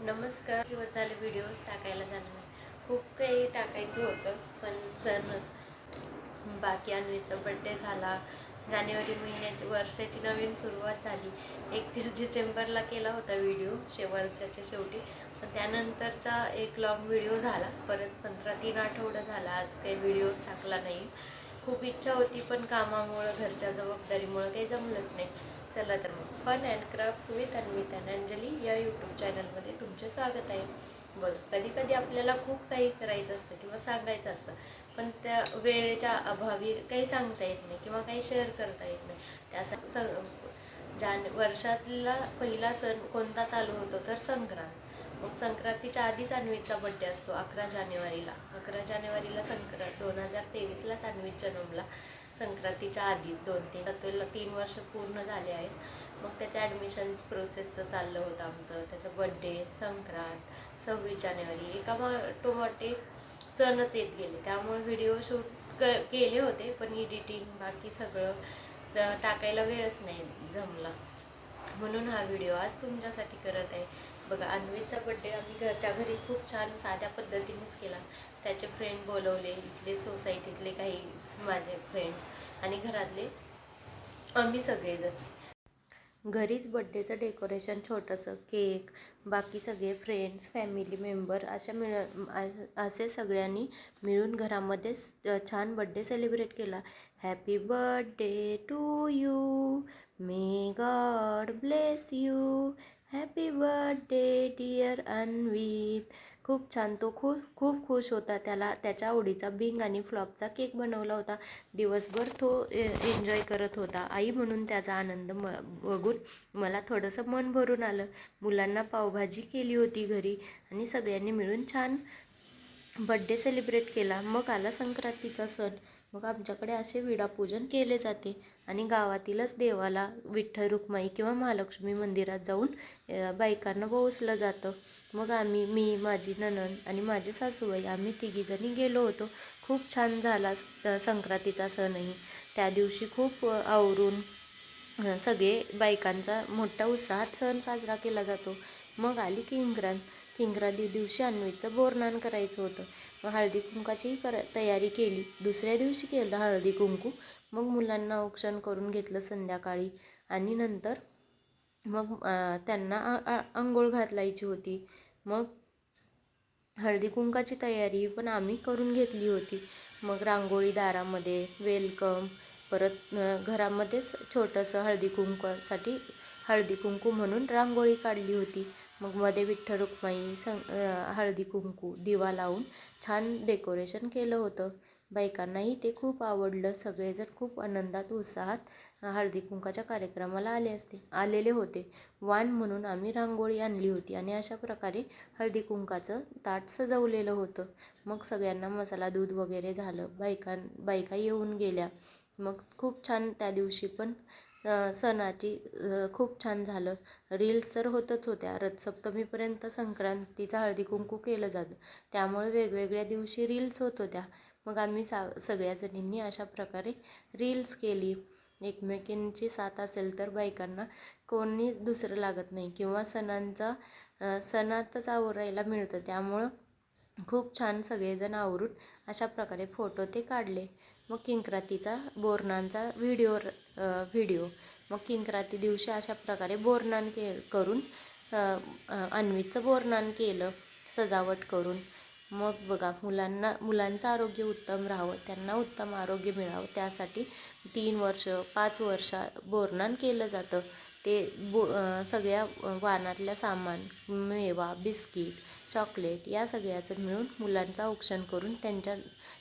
नमस्कार. दिवस झाले व्हिडिओज टाकायला झालं नाही. खूप काही टाकायचं होतं पण सण बाकी अन्वीचा बड्डे झाला. जानेवारी महिन्याची वर्षाची नवीन सुरुवात झाली. 31 डिसेंबरला केला होता व्हिडिओ वर्षाच्या शेवटी, पण त्यानंतरचा एक लॉंग व्हिडिओ झाला. परत 3 आठवडं झाला आज काही व्हिडिओज टाकला नाही. खूप इच्छा होती पण कामामुळं घरच्या जबाबदारीमुळं काही जमलंच नाही. चला तर मग fun and crafts with Anvita and Anjali या यूट्यूब चॅनलमध्ये तुमचे स्वागत आहे. बघ, कधी कधी आपल्याला खूप काही करायचं असतं किंवा सांगायचं असतं, पण त्या वेळेच्या अभावी काही सांगता येत नाही किंवा काही शेअर करता येत नाही. त्यासाठी वर्षातला पहिला सण कोणता चालू होतो तर संक्रांत. मग संक्रांतीच्या आधीच अन्वीचा बड्डे असतो 11 जानेवारीला. 11 जानेवारीला संक्रांत 2023लाच अन्वीत जन्मला. संक्रांतीच्या आधीच 3 वर्ष पूर्ण झाले आहेत. मग त्याच्या ॲडमिशन प्रोसेसचं चाललं होतं आमचं. त्याचं बड्डे, संक्रांत, 26 जानेवारी एका सणच येत गेले. त्यामुळे व्हिडिओ शूट केले होते पण एडिटिंग बाकी सगळं टाकायला वेळच नाही जमला. म्हणून हा व्हिडिओ आज तुमच्यासाठी करत आहे. बघा, अन्वीचा बड्डे आम्ही घरच्या घरी खूप छान साध्या पद्धतीनेच केला. त्याचे फ्रेंड बोलवले, इथले सोसायटीतले काही माझे फ्रेंड्स आणि घरातले आम्ही सगळेजण. घरीच बड्डेचं डेकोरेशन, छोटंसं केक, बाकी सगळे फ्रेंड्स, फॅमिली मेंबर असे सगळ्यांनी मिळून घरामध्येच छान बड्डे सेलिब्रेट केला. Happy birthday to you, may God bless you, happy birthday dear Anvit. खूप छान. तो खूप खूप खुश होता. त्याच्या आवडीचा बिंग आणि फ्लॉपचा केक बनवला होता. दिवसभर तो एन्जॉय करत होता. आई म्हणून त्याचा आनंद बघून मला थोडंसं मन भरून आलं. मुलांना पावभाजी केली होती घरी आणि सगळ्यांनी मिळून छान बड्डे सेलिब्रेट केला. मग आला संक्रांतीचा सण. मग आमच्याकडे असे विडापूजन केले जाते आणि गावातीलच देवाला विठ्ठल रुक्माई किंवा महालक्ष्मी मंदिरात जाऊन बायकांना ओवाळलं जातं. मग मी, माझी नणंद आणि माझे सासूबाई आम्ही तिघीजणी गेलो होतो. खूप छान झाला संक्रांतीचा सणही. त्या दिवशी खूप आवरून सगळे बायकांचा मोठ्या उत्साहात सण साजरा केला जातो. मग आली किंक्रांती दिवशी अन्वीचं बोरनान करायचं होतं. मग हळदी कुंकाचीही तयारी केली. दुसऱ्या दिवशी केलं हळदी कुंकू. मग मुलांना औक्षण करून घेतलं संध्याकाळी आणि नंतर मग त्यांना अंघोळ घालायची होती. मग हळदी कुंकाची तयारी पण आम्ही करून घेतली होती. मग रांगोळी दारामध्ये, वेलकम, परत घरामध्येच छोटंसं हळदी कुंकू म्हणून रांगोळी काढली होती. मग मध्ये विठ्ठल रुक्माई हळदी कुंकू दिवा लावून छान डेकोरेशन केलं होतं. बायकांनाही ते खूप आवडलं. सगळेजण खूप आनंदात उत्साहात हळदी कुंकाच्या कार्यक्रमाला आलेले होते. वाण म्हणून आम्ही रांगोळी आणली होती आणि अशा प्रकारे हळदी कुंकाचं ताट सजवलेलं होतं. मग सगळ्यांना मसाला दूध वगैरे झालं. बायका येऊन गेल्या. मग खूप छान त्या दिवशी पण सणाची खूप छान झालं. रील्स तर होतच होत्या. रथसप्तमीपर्यंत संक्रांतीचा हळदी कुंकू केलं जातं, त्यामुळे वेगवेगळ्या दिवशी रील्स होत होत्या. मग आम्ही सगळ्या जणींनी अशा प्रकारे रील्स केली. एकमेकींची साथ असेल तर बायकांना कोणीच दुसरं लागत नाही किंवा सणातच आवरायला मिळतं. त्यामुळं खूप छान सगळेजण आवरून अशा प्रकारे फोटो ते काढले. मग किंक्रांतीचा बोरनांचा व्हिडिओ. मग किंक्रांती दिवशी अशा प्रकारे बोरनान करून अन्वीचं बोरनान केलं सजावट करून. मग बघा, मुलांचं आरोग्य उत्तम राहावं, त्यांना उत्तम आरोग्य मिळावं, त्यासाठी 3 वर्ष 5 वर्ष बोरनान केलं जातं. ते सगळ्या वाणातल्या सामान, मेवा, बिस्किट, चॉकलेट या सगळ्याचं मिळून मुलांचं औक्षण करून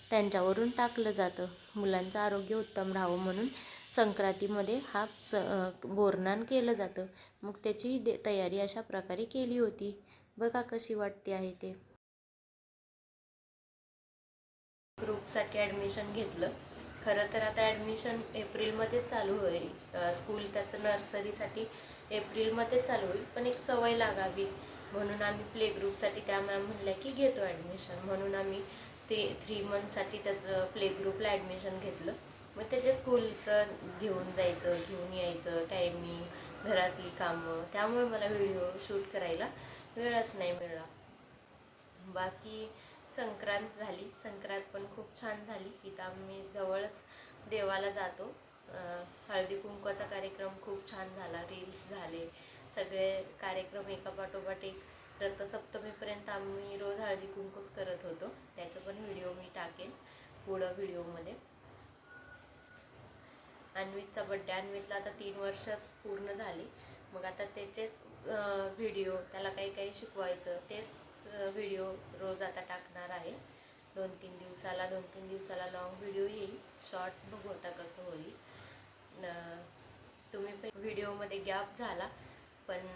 त्यांच्यावरून टाकलं जातं. मुलांचं आरोग्य उत्तम राहावं म्हणून संक्रांतीमध्ये हा बोरनान केलं जातं. मग त्याची तयारी अशा प्रकारे केली होती. बघा कशी वाटते आहे ते. ग्रुपसाठी ॲडमिशन घेतलं. खरं तर आता ॲडमिशन एप्रिलमध्येच चालू होईल. स्कूल त्याचं नर्सरीसाठी एप्रिलमध्येच चालू होईल, पण एक सवय लागावी म्हणून आम्ही प्ले ग्रुपसाठी त्या मॅम म्हणल्या की घेतो ॲडमिशन. म्हणून आम्ही ते 3 मंथसाठी त्याचं प्ले ग्रुपला ॲडमिशन घेतलं. मग त्याच्या स्कूलचं घेऊन जायचं, घेऊन यायचं, टायमिंग, घरातली कामं, त्यामुळे मला व्हिडिओ शूट करायला वेळच नाही मिळाला. बाकी संक्रांत झाली, संक्रांत पण खूप छान झाली. इथं आम्ही जवळच देवाला जातो. हळदी कुंकवाचा कार्यक्रम खूप छान झाला, रील्स झाले, सगळे कार्यक्रम एकापाठोपाठ एक. रथसप्तमीपर्यंत आम्ही रोज हळदी कुंकूच करत होतो. त्याचा पण व्हिडिओ मी टाकेन पुढं व्हिडिओमध्ये. अन्वितचा बड्डे, अन्वितला आता 3 वर्ष पूर्ण झाली. मग आता त्याचेच व्हिडिओ, त्याला काही काही शिकवायचं, तेच व्हिडिओ रोज आता टाकणार आहे. 2-3 दिवसाला लॉंग व्हिडिओ येईल. शॉर्ट बघू आता कसं होईल. तुम्ही पण व्हिडिओमध्ये गॅप झाला, पण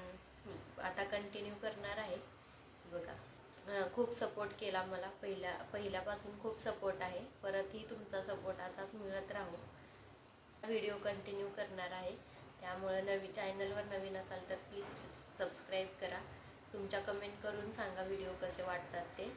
आता कंटिन्यू करणार आहे. बघा, खूप सपोर्ट केला मला, पहिल्यापासून खूप सपोर्ट आहे. परतही तुमचा सपोर्ट असाच मिळत राहू. व्हिडिओ कंटिन्यू करणार आहे. त्यामुळे चॅनलवर नवीन असाल तर प्लीज सबस्क्राईब करा. तुमच्या कमेंट करून सांगा व्हिडिओ कसे वाटतात ते.